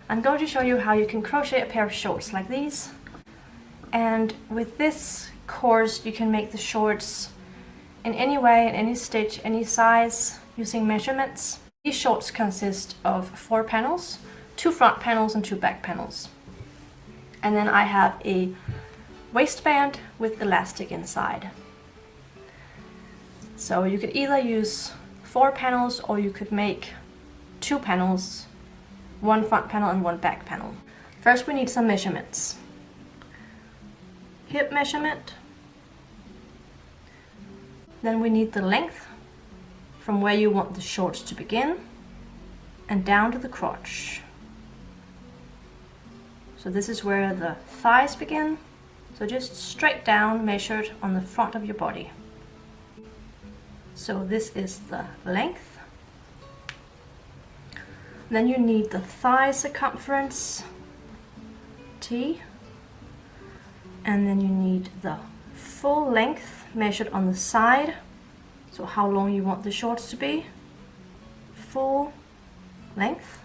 I'm going to show you how you can crochet a pair of shorts like these. And with this course you can make the shorts in any way, in any stitch, any size, using measurements. These shorts consist of 4 panels, 2 front panels and 2 back panels. And then I have a waistband with elastic inside. So you could either use 4 panels or you could make 2 panels, 1 front panel and 1 back panel. First we need some measurements. Hip measurement. Then we need the length from where you want the shorts to begin and down to the crotch. So this is where the thighs begin. So just straight down, measured on the front of your body. So this is the length. Then you need the thigh circumference, T. And then you need the full length measured on the side. So how long you want the shorts to be. Full length.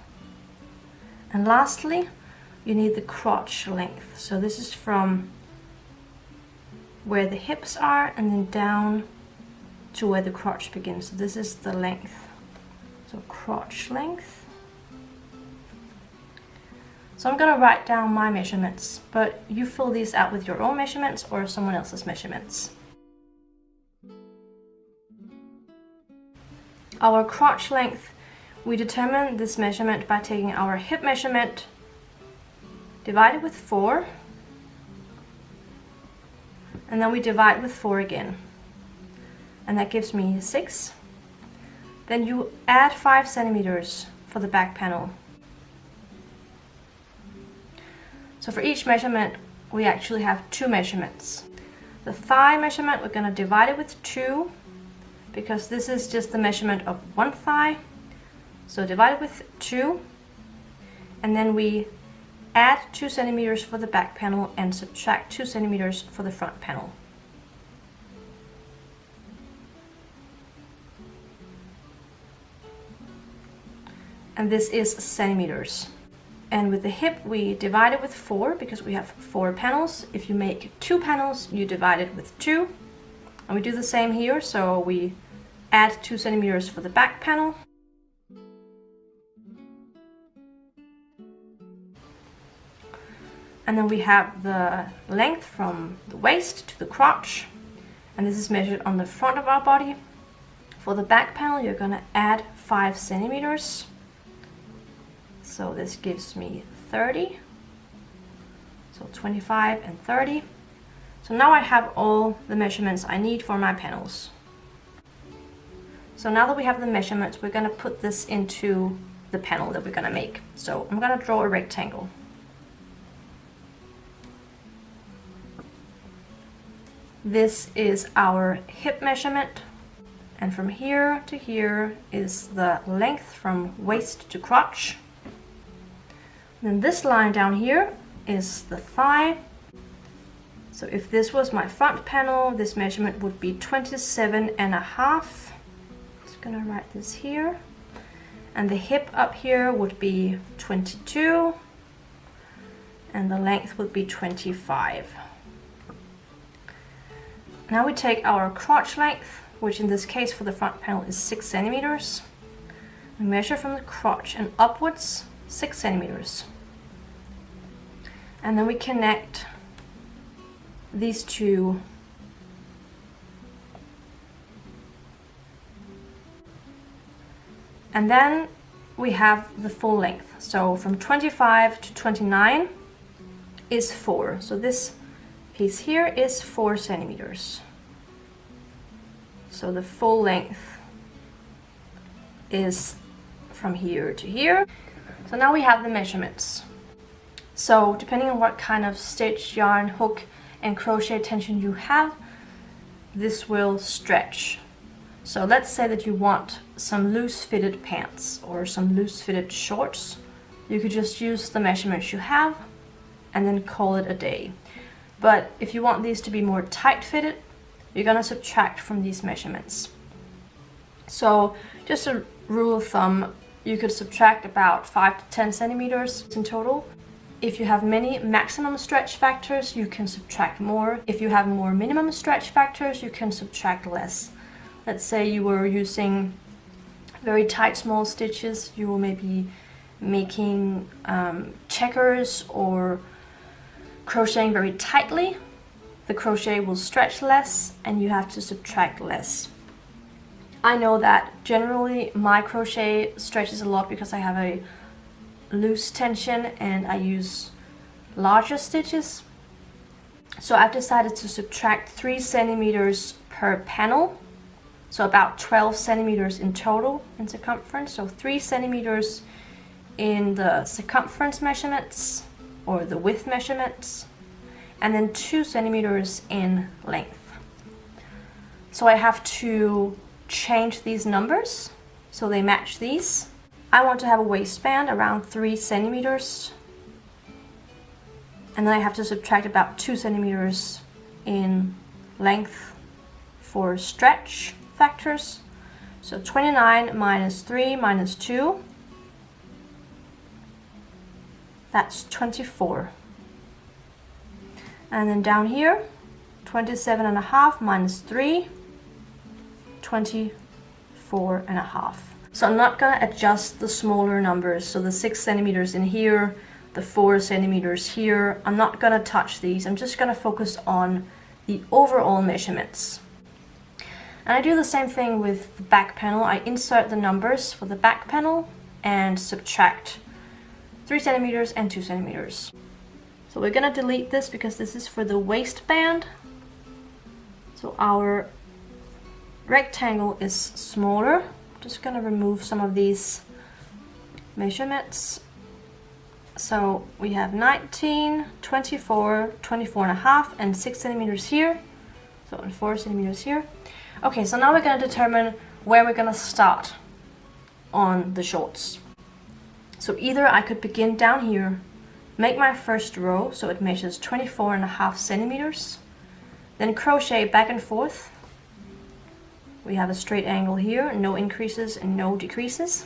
And lastly, you need the crotch length. So this is from where the hips are and then down to where the crotch begins. So this is the length. So crotch length. So I'm going to write down my measurements, but you fill these out with your own measurements or someone else's measurements. Our crotch length, we determine this measurement by taking our hip measurement divided with 4, and then we divide with 4 again, and that gives me 6. Then you add 5 centimeters for the back panel. So for each measurement we actually have 2 measurements. The thigh measurement, we're going to divide it with 2 because this is just the measurement of 1 thigh. So divide it with 2, and then we add 2 centimeters for the back panel and subtract 2 centimeters for the front panel. And this is centimeters. And with the hip we divide it with 4 because we have 4 panels. If you make 2 panels you divide it with 2. And we do the same here, so we add 2 centimeters for the back panel. And then we have the length from the waist to the crotch. And this is measured on the front of our body. For the back panel you're going to add 5 centimeters. So this gives me 30. So 25 and 30. So now I have all the measurements I need for my panels. So now that we have the measurements, we're going to put this into the panel that we're going to make. So I'm going to draw a rectangle. This is our hip measurement, and from here to here is the length from waist to crotch. Then this line down here is the thigh. So if this was my front panel, this measurement would be 27.5. Just gonna write this here. And the hip up here would be 22, and the length would be 25. Now we take our crotch length, which in this case for the front panel is 6 centimeters. We measure from the crotch and upwards 6 centimeters. And then we connect these two and then we have the full length. So from 25 to 29 is 4. So this piece here is 4 centimeters. So the full length is from here to here. So now we have the measurements. So depending on what kind of stitch, yarn, hook and crochet tension you have, this will stretch. So let's say that you want some loose fitted pants or some loose fitted shorts. You could just use the measurements you have and then call it a day. But if you want these to be more tight fitted, you're going to subtract from these measurements. So just a rule of thumb, you could subtract about 5 to 10 centimeters in total. If you have many maximum stretch factors, you can subtract more. If you have more minimum stretch factors, you can subtract less. Let's say you were using very tight small stitches, you will maybe making checkers or crocheting very tightly. The crochet will stretch less and you have to subtract less. I know that generally my crochet stretches a lot because I have a loose tension and I use larger stitches. So I've decided to subtract 3 centimeters per panel. So about 12 centimeters in total in circumference. So 3 centimeters in the circumference measurements or the width measurements, and then 2 centimeters in length. So I have to change these numbers so they match these. I want to have a waistband around 3 centimeters, and then I have to subtract about 2 centimeters in length for stretch factors. So 29 minus 3 minus 2, that's 24. And then down here, 27.5 minus 3, 24.5. So I'm not going to adjust the smaller numbers, so the 6 centimeters in here, the 4 centimeters here. I'm not going to touch these. I'm just going to focus on the overall measurements. And I do the same thing with the back panel. I insert the numbers for the back panel and subtract 3 centimeters and 2 centimeters. So we're going to delete this because this is for the waistband. So our rectangle is smaller. Just going to remove some of these measurements. So we have 19, 24, 24.5, and 6 centimeters here. So and 4 centimeters here. Okay, so now we're going to determine where we're going to start on the shorts. So either I could begin down here, make my first row so it measures 24.5 centimeters, then crochet back and forth. We have a straight angle here, no increases and no decreases,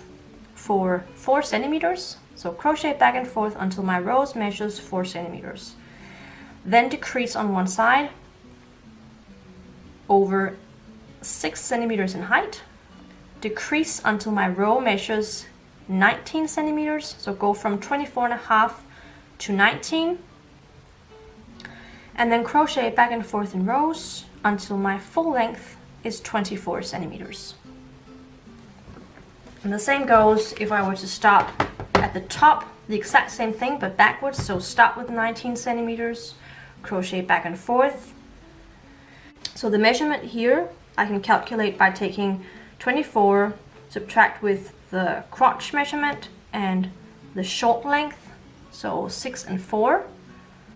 for 4 centimeters. So crochet back and forth until my rows measures 4 centimeters. Then decrease on one side over 6 centimeters in height. Decrease until my row measures 19 centimeters. So go from 24.5 to 19. And then crochet back and forth in rows until my full length is 24 centimeters. And the same goes if I were to start at the top, the exact same thing but backwards. So start with 19 centimeters, crochet back and forth. So the measurement here I can calculate by taking 24, subtract with the crotch measurement and the short length, so 6 and 4.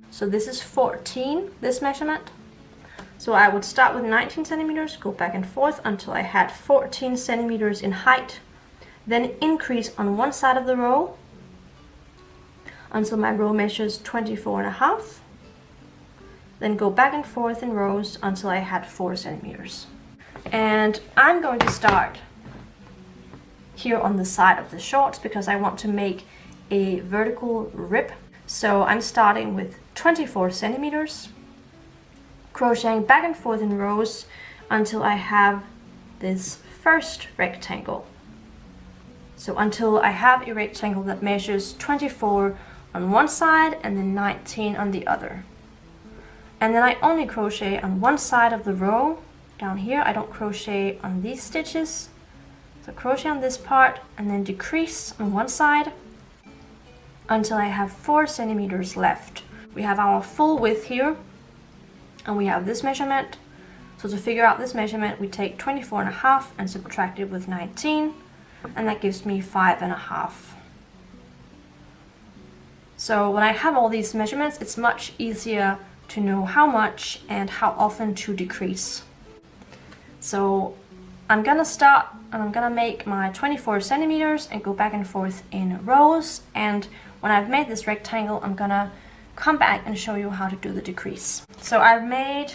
So this is 14, this measurement. So I would start with 19 centimeters, go back and forth until I had 14 centimeters in height, then increase on one side of the row until my row measures 24.5, then go back and forth in rows until I had 4 centimeters. And I'm going to start here on the side of the shorts because I want to make a vertical rip. So I'm starting with 24 centimeters, crocheting back and forth in rows until I have this first rectangle. So until I have a rectangle that measures 24 on one side and then 19 on the other. And then I only crochet on one side of the row. Down here I don't crochet on these stitches. So crochet on this part and then decrease on one side until I have 4 centimeters left. We have our full width here and we have this measurement. So to figure out this measurement we take 24.5 and subtract it with 19 and that gives me 5.5. So when I have all these measurements it's much easier to know how much and how often to decrease. So I'm gonna start and I'm gonna make my 24 centimeters and go back and forth in rows, and when I've made this rectangle I'm gonna come back and show you how to do the decrease. So I've made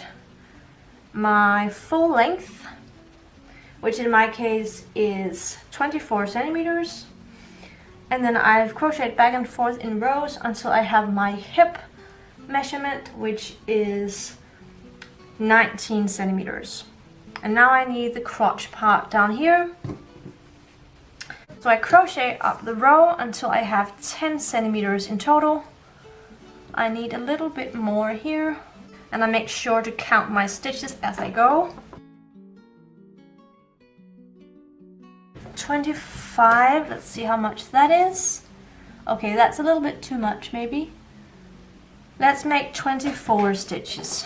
my full length, which in my case is 24 centimeters, And then I've crocheted back and forth in rows until I have my hip measurement, which is 19 centimeters. And now I need the crotch part down here. So I crochet up the row until I have 10 centimeters in total. I need a little bit more here, and I make sure to count my stitches as I go. 25, let's see how much that is. Okay, that's a little bit too much maybe. Let's make 24 stitches.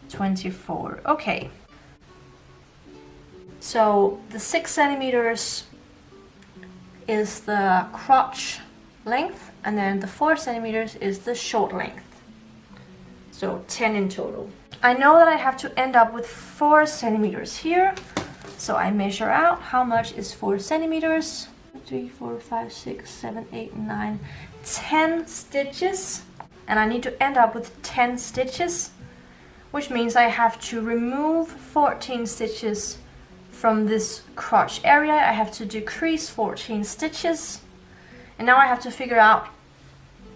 24, okay. So the 6 centimeters is the crotch length, and then the 4 centimeters is the short length. So 10 in total. I know that I have to end up with 4 centimeters here. So I measure out how much is 4 centimeters. 3, 4, 5, 6, 7, 8, 9, 10 stitches. And I need to end up with 10 stitches, which means I have to remove 14 stitches from this crotch area. I have to decrease 14 stitches. And now I have to figure out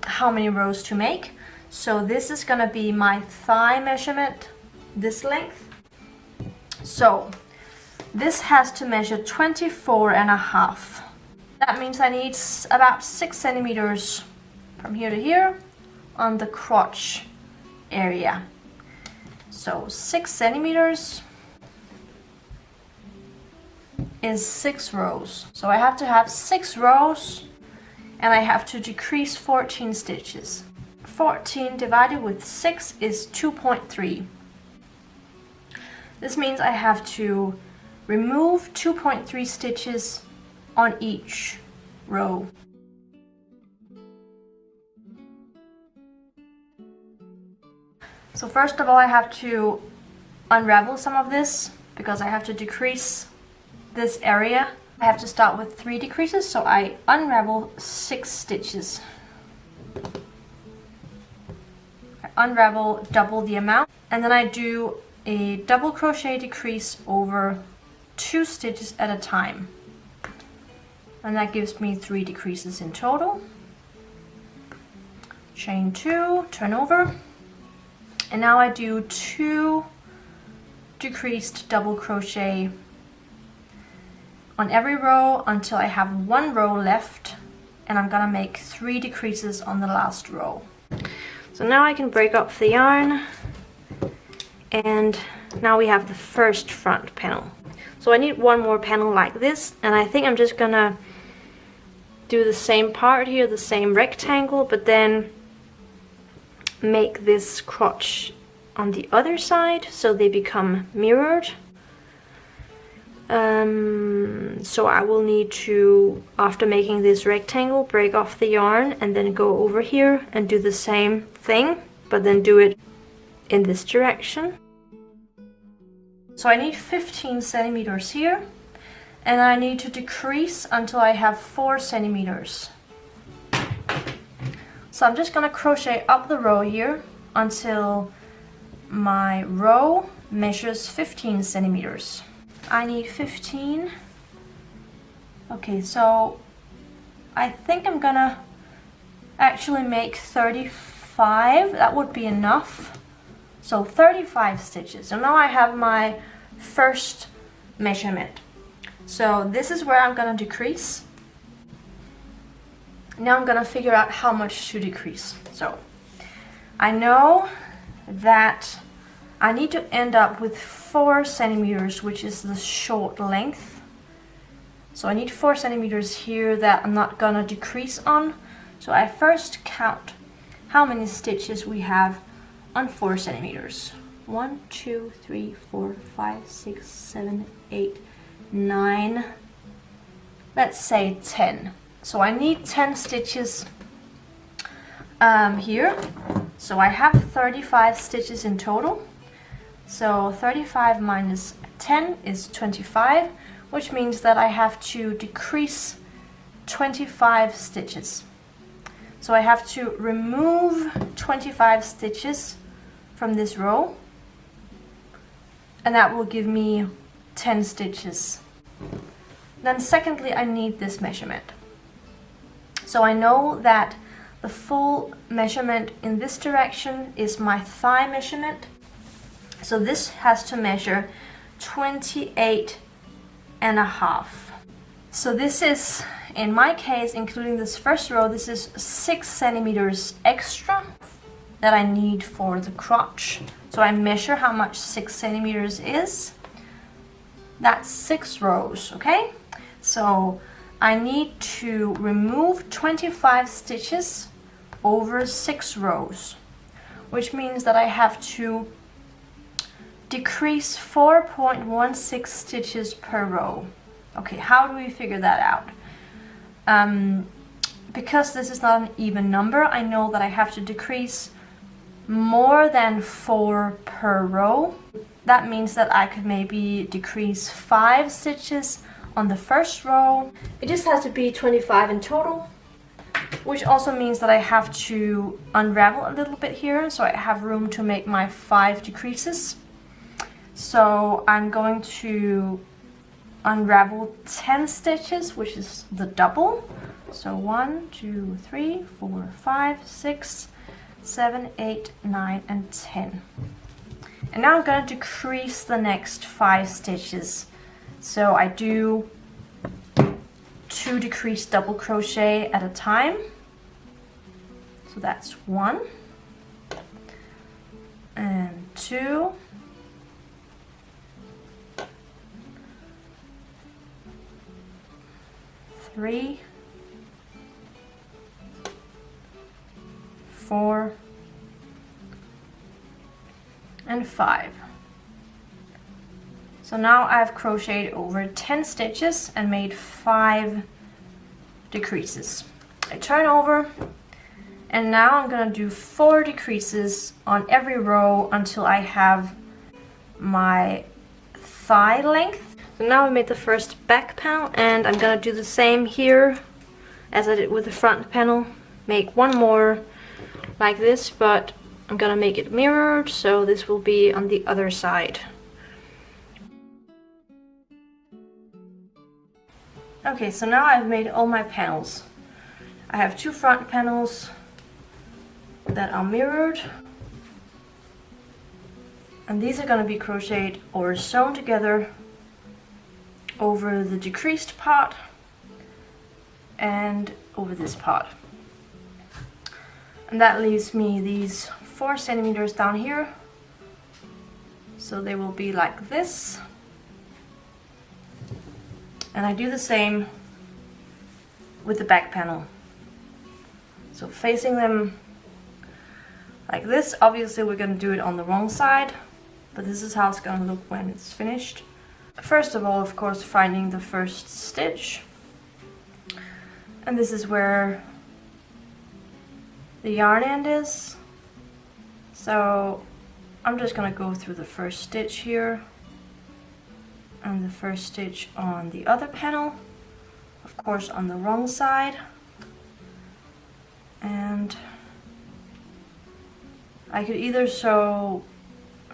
how many rows to make. So this is gonna be my thigh measurement, this length. So this has to measure 24.5. That means I need about 6 centimeters from here to here on the crotch area. So 6 centimeters is 6 rows. So I have to have 6 rows, and I have to decrease 14 stitches. 14 divided with 6 is 2.3. This means I have to remove 2.3 stitches on each row. So first of all, I have to unravel some of this because I have to decrease this area. I have to start with 3 decreases, so I unravel 6 stitches. I unravel double the amount, and then I do a double crochet decrease over 2 stitches at a time. And that gives me 3 decreases in total. Chain 2, turn over. And now I do 2 decreased double crochet on every row until I have 1 row left, and I'm gonna make 3 decreases on the last row. So now I can break up the yarn, and now we have the first front panel. So I need 1 more panel like this, and I think I'm just gonna do the same part here, the same rectangle, but then make this crotch on the other side so they become mirrored. So I will need to, after making this rectangle, break off the yarn and then go over here and do the same thing, but then do it in this direction. So I need 15 centimeters here, and I need to decrease until I have 4 centimeters. So I'm just gonna crochet up the row here until my row measures 15 centimeters. I need 15. Okay, so I think I'm gonna actually make 35. That would be enough. So 35 stitches. So now I have my first measurement. So this is where I'm gonna decrease. Now I'm gonna figure out how much to decrease. So I know that I need to end up with 4 centimeters, which is the short length. So I need 4 centimeters here that I'm not gonna decrease on. So I first count how many stitches we have on 4 centimeters. 1, 2, 3, 4, 5, 6, 7, 8, 9. Let's say 10. So I need 10 stitches here. So I have 35 stitches in total. So 35 minus 10 is 25, which means that I have to decrease 25 stitches. So I have to remove 25 stitches from this row, and that will give me 10 stitches. Then secondly, I need this measurement. So I know that the full measurement in this direction is my thigh measurement. So this has to measure 28.5. So this is, in my case, including this first row, this is 6 centimeters extra that I need for the crotch. So I measure how much 6 centimeters is. That's 6 rows, okay? So I need to remove 25 stitches over 6 rows, which means that I have to decrease 4.16 stitches per row. Okay, how do we figure that out? Because this is not an even number, I know that I have to decrease more than 4 per row. That means that I could maybe decrease 5 stitches on the first row. It just has to be 25 in total, which also means that I have to unravel a little bit here so I have room to make my 5 decreases. So I'm going to unravel 10 stitches, which is the double. So 1, 2, 3, 4, 5, 6, 7, 8, 9, and 10. And now I'm going to decrease the next 5 stitches. So I do 2 decreased double crochet at a time. So that's 1 and 2 . 3, 4, and 5. So now I've crocheted over 10 stitches and made 5 decreases. I turn over, and now I'm going to do 4 decreases on every row until I have my thigh length. So now I made the first back panel, and I'm going to do the same here as I did with the front panel. Make one more like this, but I'm going to make it mirrored, so this will be on the other side. Okay, so now I've made all my panels. I have 2 front panels that are mirrored, and these are going to be crocheted or sewn together over the decreased part and over this part. And that leaves me these 4 centimeters down here. So they will be like this. And I do the same with the back panel. So facing them like this. Obviously we're going to do it on the wrong side, but this is how it's going to look when it's finished. First of all, of course, finding the first stitch. And this is where the yarn end is. So I'm just going to go through the first stitch here and the first stitch on the other panel, of course on the wrong side. And I could either sew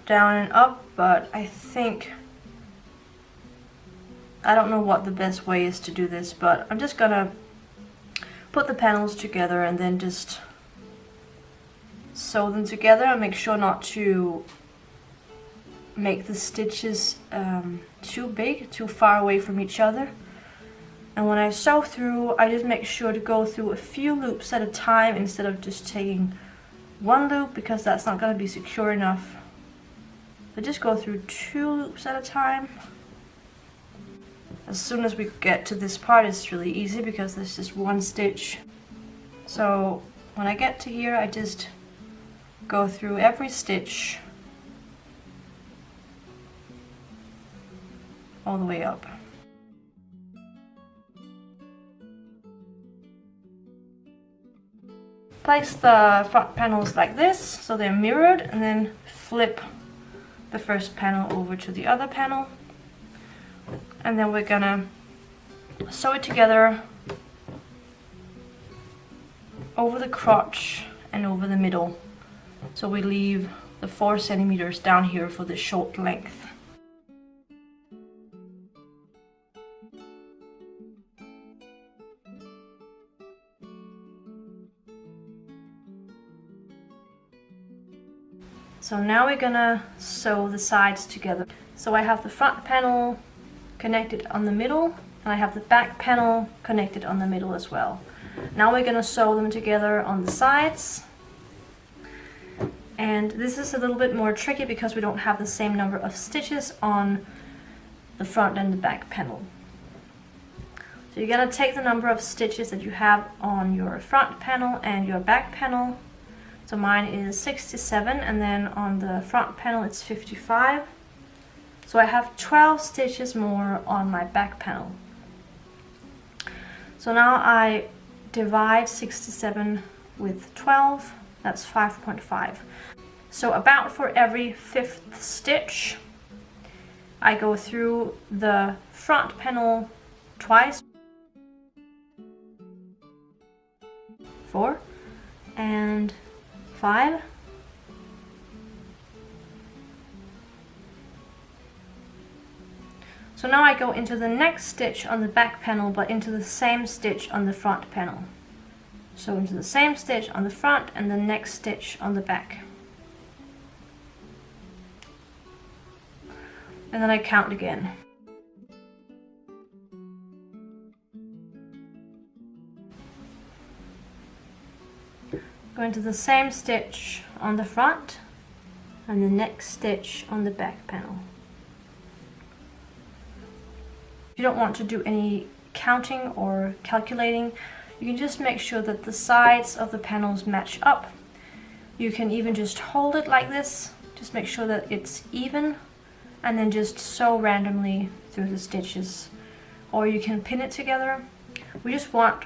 down and up, but I don't know what the best way is to do this, but I'm just gonna put the panels together and then just sew them together and make sure not to make the stitches too big, too far away from each other. And when I sew through, I just make sure to go through a few loops at a time instead of just taking one loop, because that's not going to be secure enough. So just go through 2 loops at a time. As soon as we get to this part, it's really easy because there's just 1 stitch. So when I get to here, I just go through every stitch all the way up. Place the front panels like this so they're mirrored, and then flip the first panel over to the other panel. And then we're gonna sew it together over the crotch and over the middle. So we leave the 4 centimeters down here for the short length. So now we're gonna sew the sides together. So I have the front panel connected on the middle, and I have the back panel connected on the middle as well. Now we're gonna sew them together on the sides. And this is a little bit more tricky because we don't have the same number of stitches on the front and the back panel. So you're gonna take the number of stitches that you have on your front panel and your back panel. So mine is 67, and then on the front panel it's 55. So I have 12 stitches more on my back panel. So now I divide 67 with 12, that's 5.5. So about for every 5th stitch, I go through the front panel twice. 4 and 5. So now I go into the next stitch on the back panel, but into the same stitch on the front panel. So into the same stitch on the front and the next stitch on the back. And then I count again. Go into the same stitch on the front and the next stitch on the back panel. If you don't want to do any counting or calculating, you can just make sure that the sides of the panels match up. You can even just hold it like this, just make sure that it's even, and then just sew randomly through the stitches. Or you can pin it together. We just want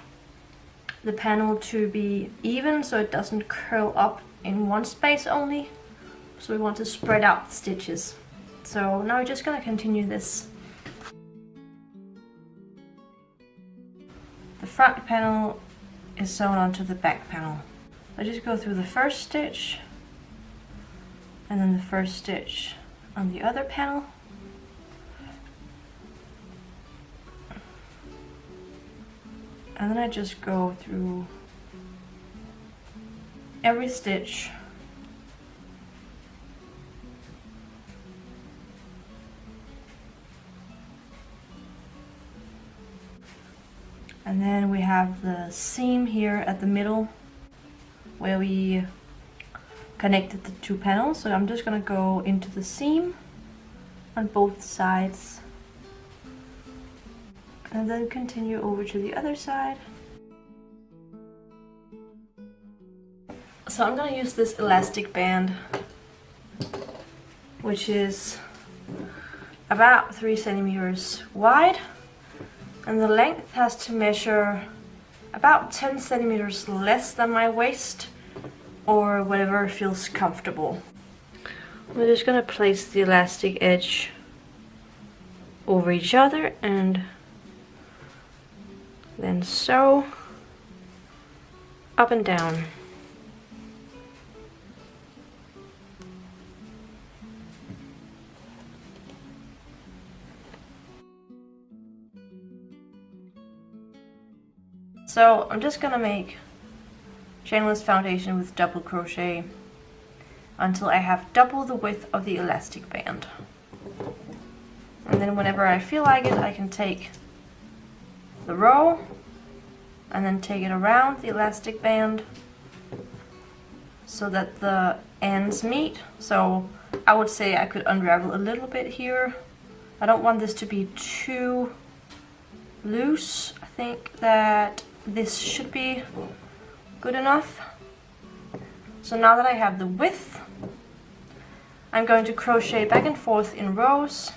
the panel to be even so it doesn't curl up in one space only. So we want to spread out the stitches. So now we're just going to continue this. The front panel is sewn onto the back panel. I just go through the first stitch and then the first stitch on the other panel. And then I just go through every stitch and then we have the seam here at the middle where we connected the two panels. So I'm just gonna go into the seam on both sides and then continue over to the other side. So I'm gonna use this elastic band, which is about 3 centimeters wide, and the length has to measure about 10 centimeters less than my waist, or whatever feels comfortable. We're just gonna place the elastic edge over each other and then sew up and down. So I'm just gonna make chainless foundation with double crochet until I have double the width of the elastic band. And then whenever I feel like it, I can take the row and then take it around the elastic band so that the ends meet. So I would say I could unravel a little bit here. I don't want this to be too loose. I think that this should be good enough. So now that I have the width, I'm going to crochet back and forth in rows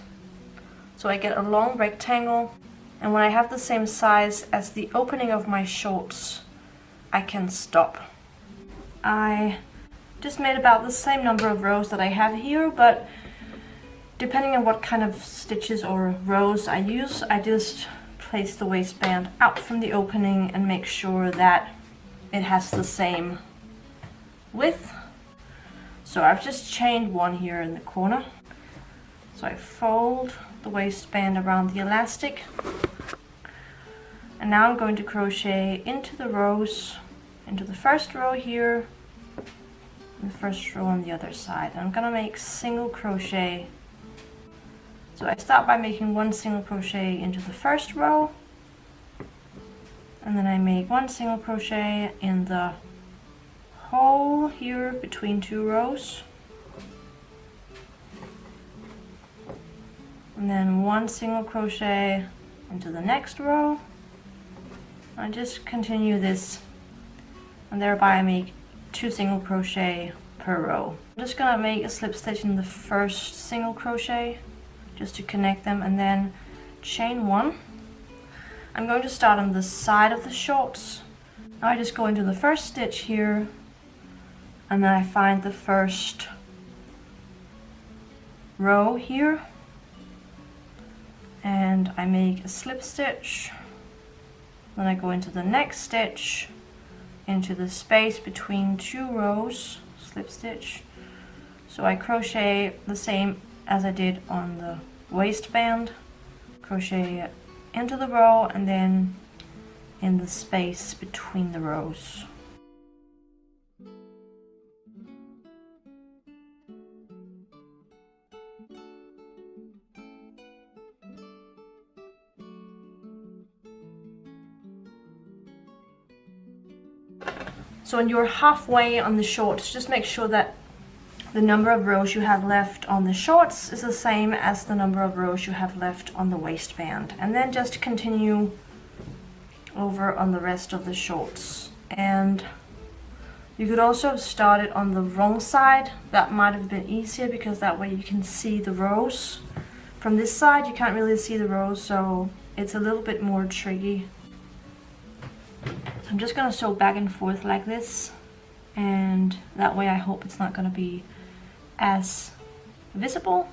so I get a long rectangle. And when I have the same size as the opening of my shorts, I can stop. I just made about the same number of rows that I have here, but depending on what kind of stitches or rows I use, I just place the waistband out from the opening and make sure that it has the same width. So I've just chained one here in the corner. So I fold the waistband around the elastic. And now I'm going to crochet into the rows, into the first row here, the first row on the other side. I'm gonna make single crochet. So I start by making one single crochet into the first row, and then I make one single crochet in the hole here between two rows, and then one single crochet into the next row. I just continue this, and thereby I make 2 single crochet per row. I'm just gonna make a slip stitch in the first single crochet just to connect them, and then chain 1. I'm going to start on the side of the shorts. Now I just go into the first stitch here, and then I find the first row here, and I make a slip stitch. Then I go into the next stitch, into the space between 2 rows, slip stitch. So I crochet the same as I did on the waistband, crochet into the row and then in the space between the rows. So when you're halfway on the shorts, just make sure that the number of rows you have left on the shorts is the same as the number of rows you have left on the waistband. And then just continue over on the rest of the shorts. And you could also have started on the wrong side. That might have been easier because that way you can see the rows. From this side you can't really see the rows, so it's a little bit more tricky. I'm just gonna sew back and forth like this, and that way I hope it's not gonna be as visible.